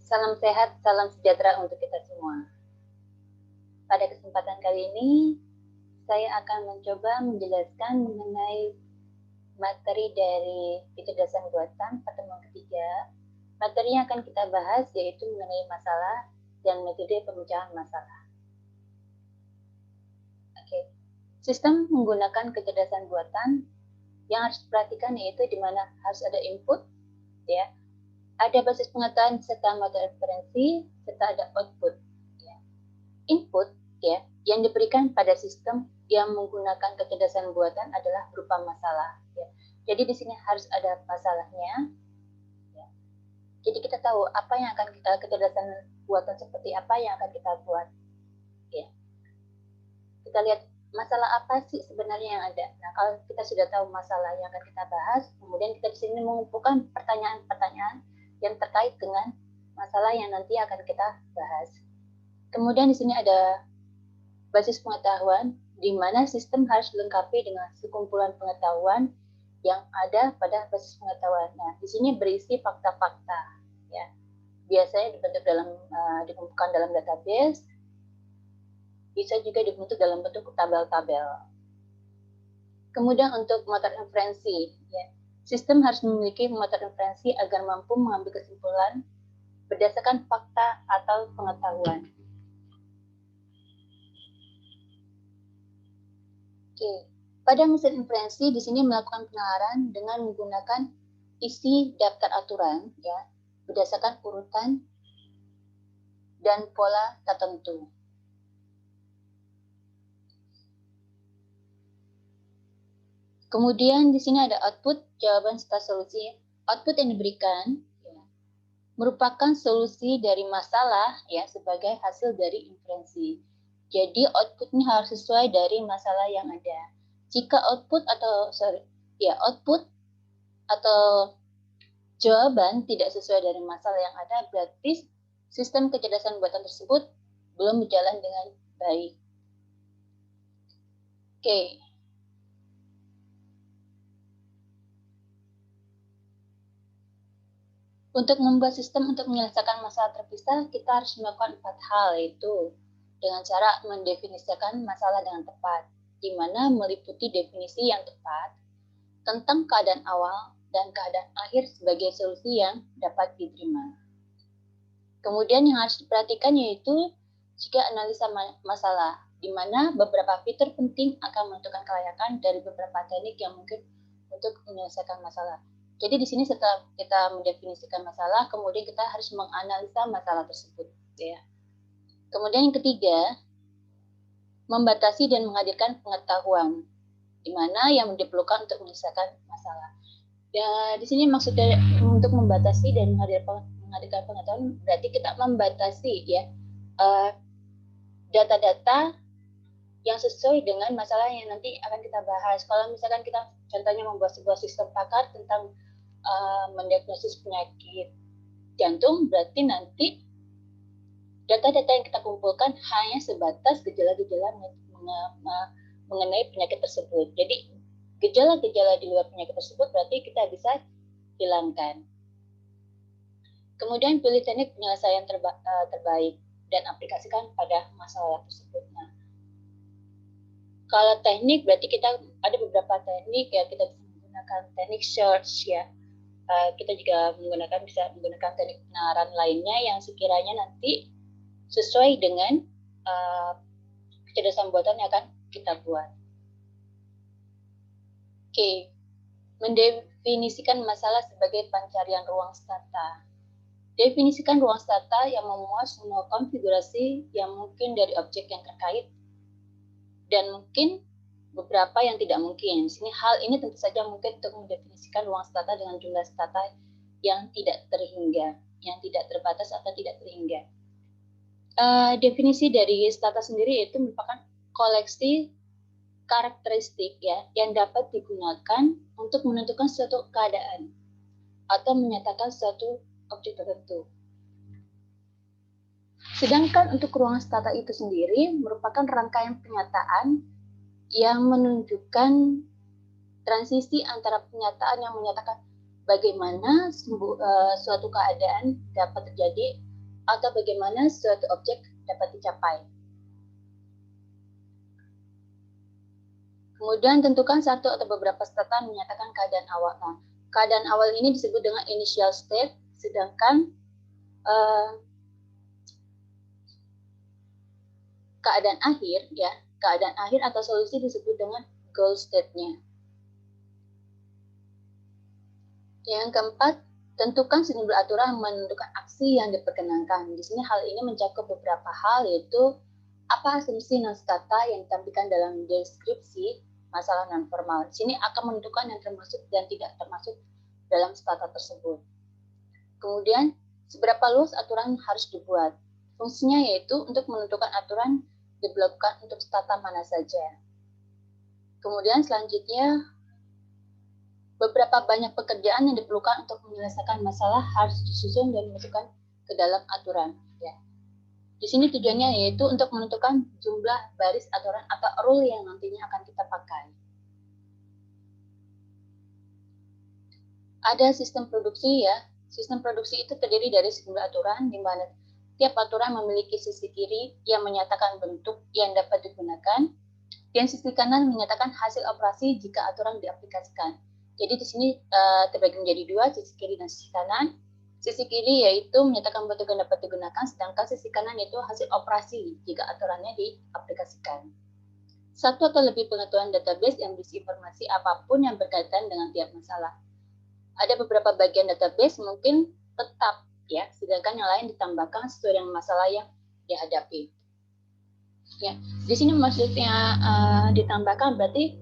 Salam sehat, salam sejahtera untuk kita semua. Pada kesempatan kali ini, saya akan mencoba menjelaskan mengenai materi dari kecerdasan buatan pertemuan ketiga. Materi yang akan kita bahas yaitu mengenai masalah dan metode pemecahan masalah. Oke. Sistem menggunakan kecerdasan buatan yang harus diperhatikan yaitu di mana harus ada input, ya, ada basis pengetahuan serta metode referensi, serta ada output. Ya. Input, ya, yang diberikan pada sistem yang menggunakan kecerdasan buatan adalah berupa masalah. Ya. Jadi di sini harus ada masalahnya. Ya. Jadi kita tahu apa yang akan kita kecerdasan buatan seperti apa yang akan kita buat. Ya. Kita lihat masalah apa sih sebenarnya yang ada. Nah, kalau kita sudah tahu masalah yang akan kita bahas, kemudian kita di sini mengumpulkan pertanyaan-pertanyaan yang terkait dengan masalah yang nanti akan kita bahas. Kemudian di sini ada basis pengetahuan, di mana sistem harus dilengkapi dengan sekumpulan pengetahuan yang ada pada basis pengetahuan. Nah, di sini berisi fakta-fakta, ya. Biasanya dibentuk dikumpulkan dalam database, bisa juga dibentuk dalam bentuk tabel-tabel. Kemudian untuk motor inferensi, ya, sistem harus memiliki motor inferensi agar mampu mengambil kesimpulan berdasarkan fakta atau pengetahuan. Oke, pada mesin inferensi di sini melakukan penalaran dengan menggunakan isi daftar aturan, ya, berdasarkan urutan dan pola tertentu. Kemudian di sini ada output, jawaban serta solusi. Output yang diberikan, ya, merupakan solusi dari masalah, ya, sebagai hasil dari inferensi. Jadi outputnya harus sesuai dari masalah yang ada. Jika output atau jawaban tidak sesuai dari masalah yang ada, berarti sistem kecerdasan buatan tersebut belum berjalan dengan baik. Oke. Untuk membuat sistem untuk menyelesaikan masalah terpisah, kita harus melakukan 4 hal, yaitu dengan cara mendefinisikan masalah dengan tepat, di mana meliputi definisi yang tepat tentang keadaan awal dan keadaan akhir sebagai solusi yang dapat diterima. Kemudian yang harus diperhatikan yaitu jika analisa masalah, di mana beberapa fitur penting akan menentukan kelayakan dari beberapa teknik yang mungkin untuk menyelesaikan masalah. Jadi di sini setelah kita mendefinisikan masalah, kemudian kita harus menganalisa masalah tersebut, ya. Kemudian yang ketiga, membatasi dan menghadirkan pengetahuan, di mana yang diperlukan untuk menyelesaikan masalah. Ya, di sini maksudnya untuk membatasi dan menghadirkan pengetahuan berarti kita membatasi, ya, data-data yang sesuai dengan masalah yang nanti akan kita bahas. Kalau misalkan kita contohnya membuat sebuah sistem pakar tentang mendiagnosis penyakit jantung, berarti nanti data-data yang kita kumpulkan hanya sebatas gejala-gejala mengenai penyakit tersebut. Jadi gejala-gejala di luar penyakit tersebut berarti kita bisa hilangkan. Kemudian pilih teknik penyelesaian terbaik dan aplikasikan pada masalah tersebut. Nah, kalau teknik berarti kita ada beberapa teknik, ya, kita bisa menggunakan teknik search, ya. Kita juga bisa menggunakan teknik penalaran lainnya yang sekiranya nanti sesuai dengan kecerdasan buatan yang akan kita buat. Oke, mendefinisikan masalah sebagai pencarian ruang stata. Definisikan ruang stata yang memuat semua konfigurasi yang mungkin dari objek yang terkait dan mungkin beberapa yang tidak mungkin. Di sini hal ini tentu saja mungkin untuk mendefinisikan ruang stata dengan jumlah stata yang tidak terhingga, yang tidak terbatas atau tidak terhingga. Definisi dari stata sendiri itu merupakan koleksi karakteristik, ya, yang dapat digunakan untuk menentukan suatu keadaan atau menyatakan suatu objek tertentu. Sedangkan untuk ruang stata itu sendiri merupakan rangkaian pernyataan yang menunjukkan transisi antara pernyataan yang menyatakan bagaimana suatu keadaan dapat terjadi atau bagaimana suatu objek dapat dicapai. Kemudian tentukan satu atau beberapa stata menyatakan keadaan awal. Nah, keadaan awal ini disebut dengan initial state, sedangkan keadaan akhir, ya, keadaan akhir atau solusi disebut dengan goal state-nya. Yang keempat, tentukan sejumlah aturan menentukan aksi yang diperkenankan. Di sini hal ini mencakup beberapa hal, yaitu apa asumsi non stata yang ditampilkan dalam deskripsi masalah non formal. Di sini akan menentukan yang termasuk dan tidak termasuk dalam stata tersebut. Kemudian, seberapa luas aturan harus dibuat. Fungsinya yaitu untuk menentukan aturan diberlakukan untuk stata mana saja. Kemudian selanjutnya, beberapa banyak pekerjaan yang diperlukan untuk menyelesaikan masalah harus disusun dan dimasukkan ke dalam aturan. Ya. Di sini tujuannya yaitu untuk menentukan jumlah baris aturan atau rule yang nantinya akan kita pakai. Ada sistem produksi, ya. Sistem produksi itu terdiri dari sejumlah aturan, di mana tiap aturan memiliki sisi kiri yang menyatakan bentuk yang dapat digunakan, dan sisi kanan menyatakan hasil operasi jika aturan diaplikasikan. Jadi di sini terbagi menjadi dua, sisi kiri dan sisi kanan. Sisi kiri yaitu menyatakan bentuk yang dapat digunakan, sedangkan sisi kanan yaitu hasil operasi jika aturannya diaplikasikan. Satu atau lebih pengetahuan database yang berisi informasi apapun yang berkaitan dengan tiap masalah. Ada beberapa bagian database mungkin tetap, ya, sedangkan yang lain ditambahkan sesuai dengan masalah yang dihadapi. Ya, di sini maksudnya ditambahkan berarti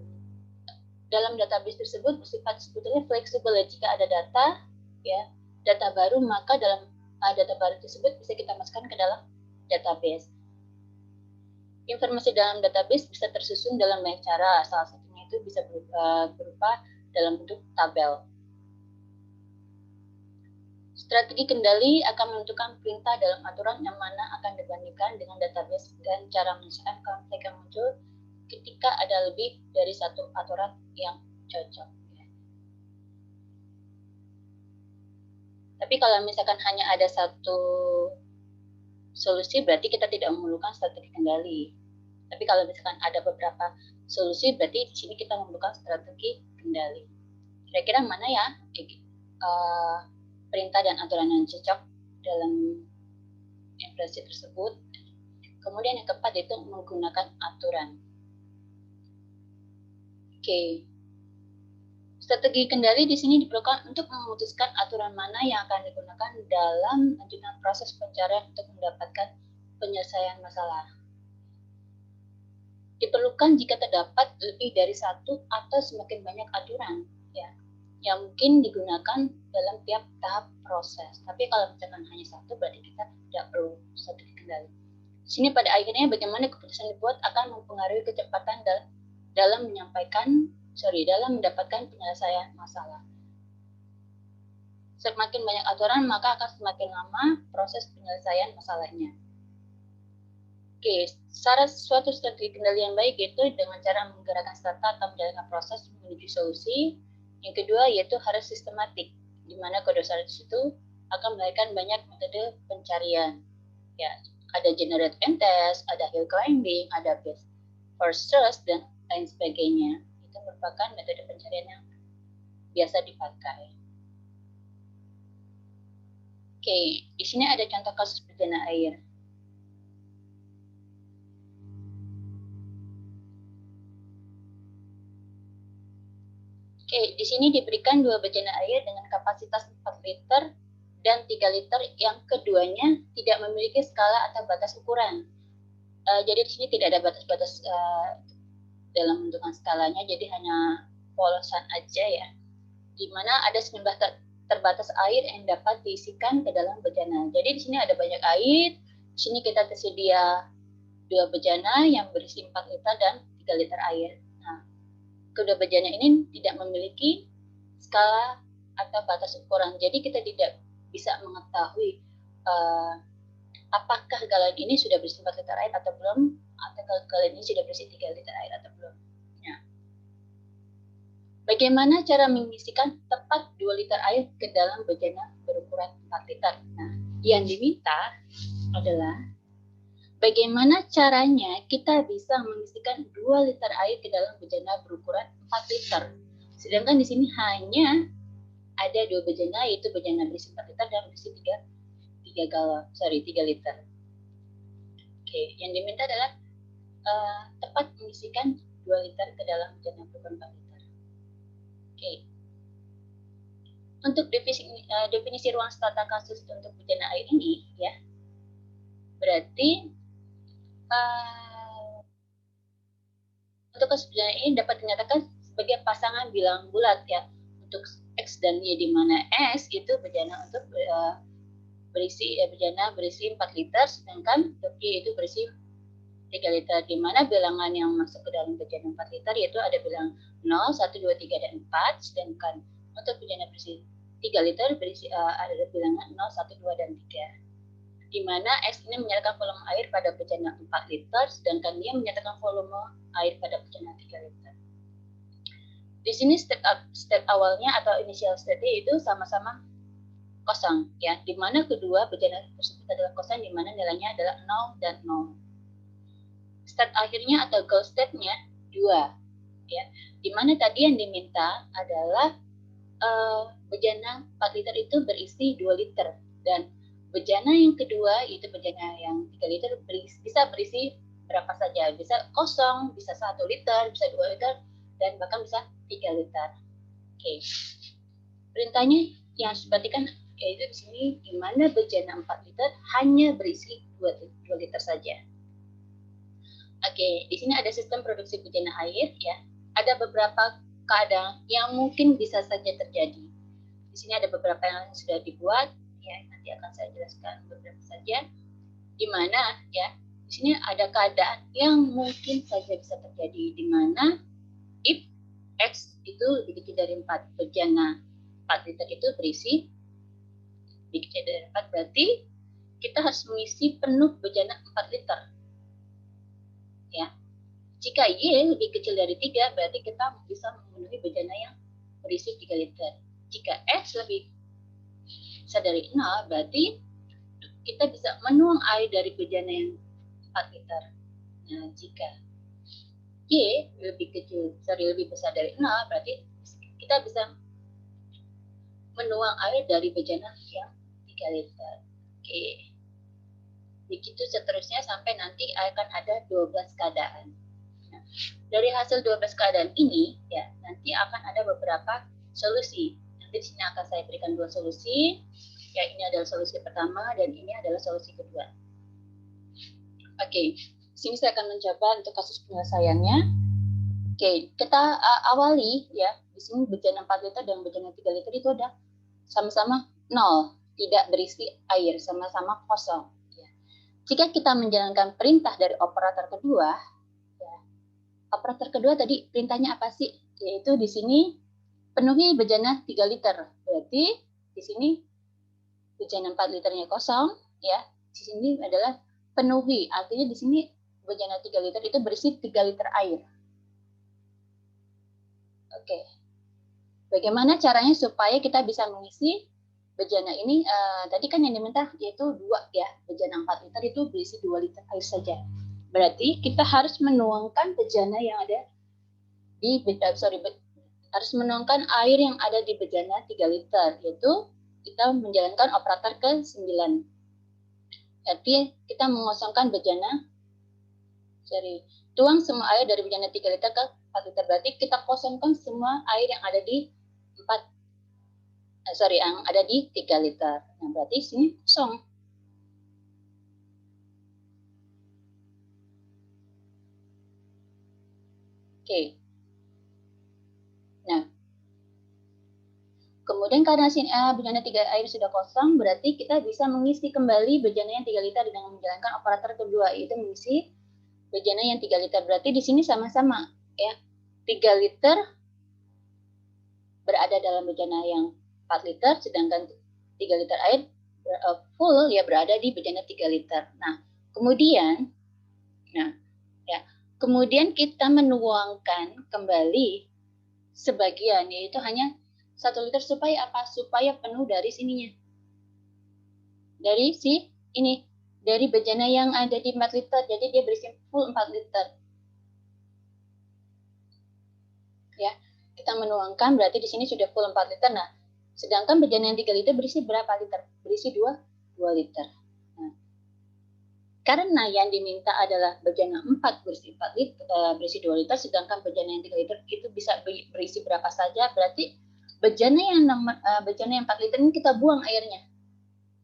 dalam database tersebut bersifat sebetulnya fleksibel. Jika ada data, ya, data baru, maka dalam data baru tersebut bisa kita masukkan ke dalam database. Informasi dalam database bisa tersusun dalam banyak cara. Salah satunya itu bisa berupa dalam bentuk tabel. Strategi kendali akan menentukan perintah dalam aturan yang mana akan dibandingkan dengan database dan cara menyelesaikan konflik yang muncul ketika ada lebih dari satu aturan yang cocok. Tapi kalau misalkan hanya ada satu solusi, berarti kita tidak memerlukan strategi kendali. Tapi kalau misalkan ada beberapa solusi, berarti di sini kita memerlukan strategi kendali. Kira-kira mana ya perintah dan aturan yang cocok dalam ekspresi tersebut. Kemudian yang keempat itu menggunakan aturan. Oke. Strategi kendali di sini diperlukan untuk memutuskan aturan mana yang akan digunakan dalam lanjutan proses pencarian untuk mendapatkan penyelesaian masalah. Diperlukan jika terdapat lebih dari satu atau semakin banyak aturan, ya, yang mungkin digunakan dalam tiap tahap proses. Tapi kalau misalkan hanya satu, berarti kita tidak perlu strategi kendali. Di sini pada akhirnya bagaimana keputusan dibuat akan mempengaruhi kecepatan dalam mendapatkan penyelesaian masalah. Semakin banyak aturan, maka akan semakin lama proses penyelesaian masalahnya. Oke, suatu strategi kendali yang baik yaitu dengan cara menggerakkan stata atau menjalankan proses menuju solusi. Yang kedua yaitu harus sistematik, di mana kode itu akan melahirkan banyak metode pencarian. Ya, ada generate and test, ada hill climbing, ada best first search, dan lain sebagainya. Itu merupakan metode pencarian yang biasa dipakai. Oke, di sini ada contoh kasus bejana air. Oke, di sini diberikan 2 bejana air dengan kapasitas 4 liter dan 3 liter yang keduanya tidak memiliki skala atau batas ukuran. Jadi di sini tidak ada batas-batas dalam bentukan skalanya, jadi hanya polosan aja, ya. Di mana ada sejumlah terbatas air yang dapat diisikan ke dalam bejana. Jadi di sini ada banyak air. Di sini kita tersedia 2 bejana yang berisi 4 liter dan 3 liter air. Nah, kedua bejana ini tidak memiliki skala atau batas ukuran. Jadi kita tidak bisa mengetahui apakah galon ini sudah berisi 4 liter air atau belum, atau galon ini sudah berisi 3 liter air atau belum. Nah, bagaimana cara mengisikan tepat 2 liter air ke dalam bejana berukuran 4 liter? Nah, yang diminta adalah bagaimana caranya kita bisa mengisikan 2 liter air ke dalam bejana berukuran 4 liter. Sedangkan di sini hanya ada 2 bejana, yaitu bejana berisi 4 liter dan berisi 3 liter. Oke, yang diminta adalah tepat mengisikan 2 liter ke dalam bejana berukuran 4 liter. Oke. Untuk definisi ruang tata kasus untuk bejana air ini, ya, berarti untuk kasus bejana ini dapat dinyatakan sebagai pasangan bilangan bulat, ya, untuk X dan Y, di mana X itu bejana untuk bejana berisi 4 liter, sedangkan untuk Y itu berisi 3 liter, di mana bilangan yang masuk ke dalam bejana 4 liter yaitu ada bilangan 0, 1, 2, 3, dan 4, sedangkan untuk bejana berisi 3 liter berisi ada bilangan 0, 1, 2, dan 3. Di mana S ini menyatakan volume air pada bejana 4 liter, sedangkan Y menyatakan volume air pada bejana 3 liter. Di sini step awalnya atau initial state itu sama-sama kosong, ya, di mana kedua bejana tersebut adalah kosong, di mana nilainya adalah 0 dan 0. State akhirnya atau goal state-nya 2, ya, di mana tadi yang diminta adalah bejana 4 liter itu berisi 2 liter, dan bejana yang kedua yaitu bejana yang 3 liter bisa berisi berapa saja, bisa kosong, bisa 1 liter, bisa 2 liter, dan bahkan bisa 3 liter. Oke. Perintahnya yang harus diperhatikan yaitu di sini di mana bejana 4 liter hanya berisi 2 liter saja. Oke, di sini ada sistem produksi bejana air, ya. Ada beberapa keadaan yang mungkin bisa saja terjadi. Di sini ada beberapa yang sudah dibuat, ya, nanti akan saya jelaskan beberapa saja. Di mana, ya, di sini ada keadaan yang mungkin saja bisa terjadi, di mana if X itu lebih kecil dari 4, bejana 4 liter itu berisi lebih kecil dari 4, berarti kita harus mengisi penuh bejana 4 liter. Ya. Jika Y lebih kecil dari 3, berarti kita bisa memenuhi bejana yang berisi 3 liter. Jika X lebih besar dari 0, berarti kita bisa menuang air dari bejana yang 4 liter. Nah, jika Y lebih besar dari 0, berarti kita bisa menuang air dari bejana yang 3 liter. Oke. Begitu seterusnya sampai nanti akan ada 12 keadaan. Nah, dari hasil 12 keadaan ini, ya, nanti akan ada beberapa solusi. Nanti di sini akan saya berikan 2 solusi. Ya, ini adalah solusi pertama dan ini adalah solusi kedua. Oke, sini saya akan mencoba untuk kasus penyelesaiannya. Oke, kita awali, ya. Di sini bejana 4 liter dan bejana 3 liter itu ada sama-sama 0, tidak berisi air, sama-sama kosong. Jika kita menjalankan perintah dari operator kedua, ya, operator kedua tadi perintahnya apa sih? Yaitu di sini penuhi bejana 3 liter. Berarti di sini bejana 4 liternya kosong, ya. Di sini adalah penuhi. Artinya di sini bejana 3 liter itu berisi 3 liter air. Oke. Bagaimana caranya supaya kita bisa mengisi bejana ini? Tadi kan yang diminta yaitu 2, ya. Bejana 4 liter itu berisi 2 liter air saja. Berarti kita harus menuangkan bejana yang ada di harus menuangkan air yang ada di bejana 3 liter, yaitu kita menjalankan operator ke-9. Berarti kita mengosongkan bejana, tuang semua air dari bejana 3 liter ke 4 liter. Berarti kita kosongkan semua air yang ada di yang ada di 3 liter. Nah, berarti sini kosong. Oke. Nah, kemudian karena bejana 3 air sudah kosong, berarti kita bisa mengisi kembali bejana yang 3 liter dengan menjalankan operator kedua, yaitu mengisi bejana yang 3 liter. Berarti di sini sama-sama, ya. 3 liter berada dalam bejana yang 4 liter, sedangkan 3 liter air full, ya, berada di bejana 3 liter. Nah, kemudian kemudian kita menuangkan kembali sebagian, yaitu hanya 1 liter, supaya apa? Supaya penuh dari sininya. Dari si ini dari bejana yang ada di 4 liter. Jadi dia berisi full 4 liter. Ya, kita menuangkan berarti di sini sudah full 4 liter. Nah, sedangkan bejana yang 3 liter berisi berapa liter? Berisi 2 liter. Nah, karena yang diminta adalah bejana 4 berisi 4 liter, berisi 2 liter, sedangkan bejana yang 3 liter itu bisa berisi berapa saja, berarti bejana yang 4 liter ini kita buang airnya.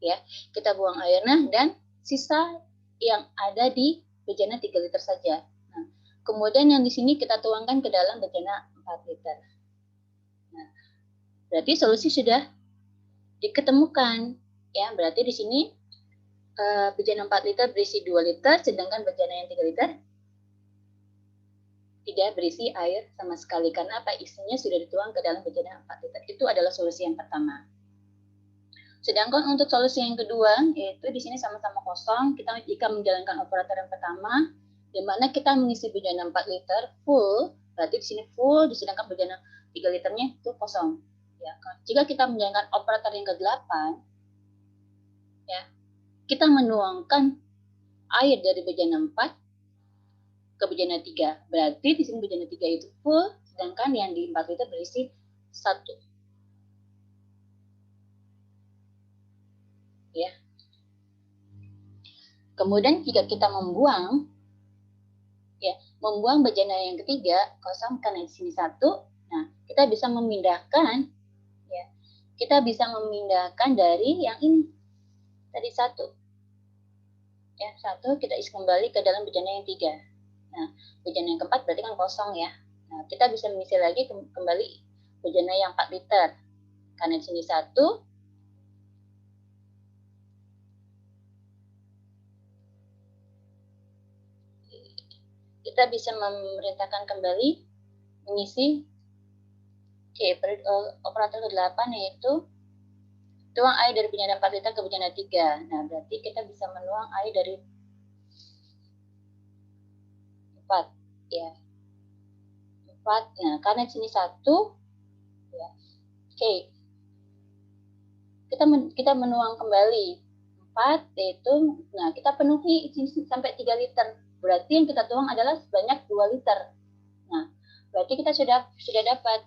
Ya, kita buang airnya dan sisa yang ada di bejana 3 liter saja. Nah, kemudian yang di sini kita tuangkan ke dalam bejana 4 liter. Nah, berarti solusi sudah diketemukan. Ya, berarti di sini bejana 4 liter berisi 2 liter, sedangkan bejana yang 3 liter tidak berisi air sama sekali. Karena apa? Isinya sudah dituang ke dalam bejana 4 liter. Itu adalah solusi yang pertama. Sedangkan untuk solusi yang kedua, yaitu di sini sama-sama kosong, kita jika menjalankan operator yang pertama, di mana kita mengisi bejana 4 liter full, berarti di sini full, sedangkan bejana 3 liternya itu kosong. Ya, jika kita menjalankan operator yang ke-8, ya, kita menuangkan air dari bejana 4 ke bejana 3. Berarti di sini bejana 3 itu full, sedangkan yang di 4 liter berisi 1. Ya. Kemudian jika kita membuang bejana yang ketiga kosong karena di sini 1, nah kita bisa memindahkan dari yang ini tadi 1. Ya, 1 kita isi kembali ke dalam bejana yang 3. Nah, bejana yang keempat berarti kan kosong ya. Nah, kita bisa mengisi lagi kembali bejana yang 4 liter. Karena di sini 1, kita bisa memerintahkan kembali mengisi operator ke-8 yaitu tuang air dari bejana 4 liter ke bejana 3. Nah, berarti kita bisa menuang air dari 4 ya. 4. Nah, karena di sini 1 ya. Oke. Kita menuang kembali 4 yaitu kita penuhi sampai 3 liter. Berarti yang kita tuang adalah sebanyak 2 liter. Nah, berarti kita sudah dapat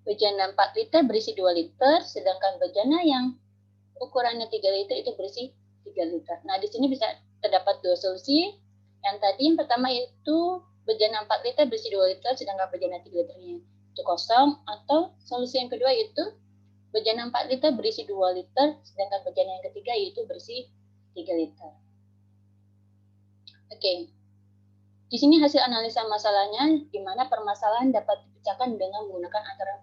bejana 4 liter berisi 2 liter, sedangkan bejana yang ukurannya 3 liter itu berisi 3 liter. Nah, di sini bisa terdapat 2 solusi. Yang tadi yang pertama itu bejana 4 liter berisi 2 liter, sedangkan bejana 3 liternya itu kosong. Atau solusi yang kedua yaitu bejana 4 liter berisi 2 liter, sedangkan bejana yang ketiga yaitu berisi 3 liter. Oke. Di sini hasil analisa masalahnya, di mana permasalahan dapat dipecahkan dengan menggunakan aturan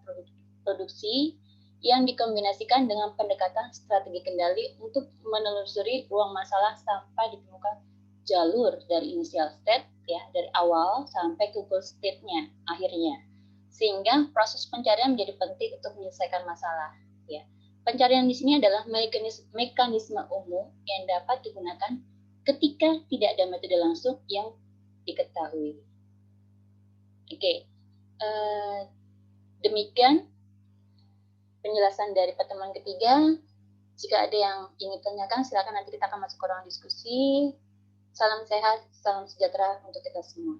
produksi yang dikombinasikan dengan pendekatan strategi kendali untuk menelusuri ruang masalah sampai ditemukan jalur dari initial state, ya, dari awal sampai ke goal state-nya, akhirnya. Sehingga proses pencarian menjadi penting untuk menyelesaikan masalah. Ya. Pencarian di sini adalah mekanisme umum yang dapat digunakan ketika tidak ada metode langsung yang diketahui. Oke, demikian penjelasan dari pertemuan ketiga. Jika ada yang ingin tanyakan, silakan nanti kita akan masuk ke ruang diskusi. Salam sehat, salam sejahtera untuk kita semua.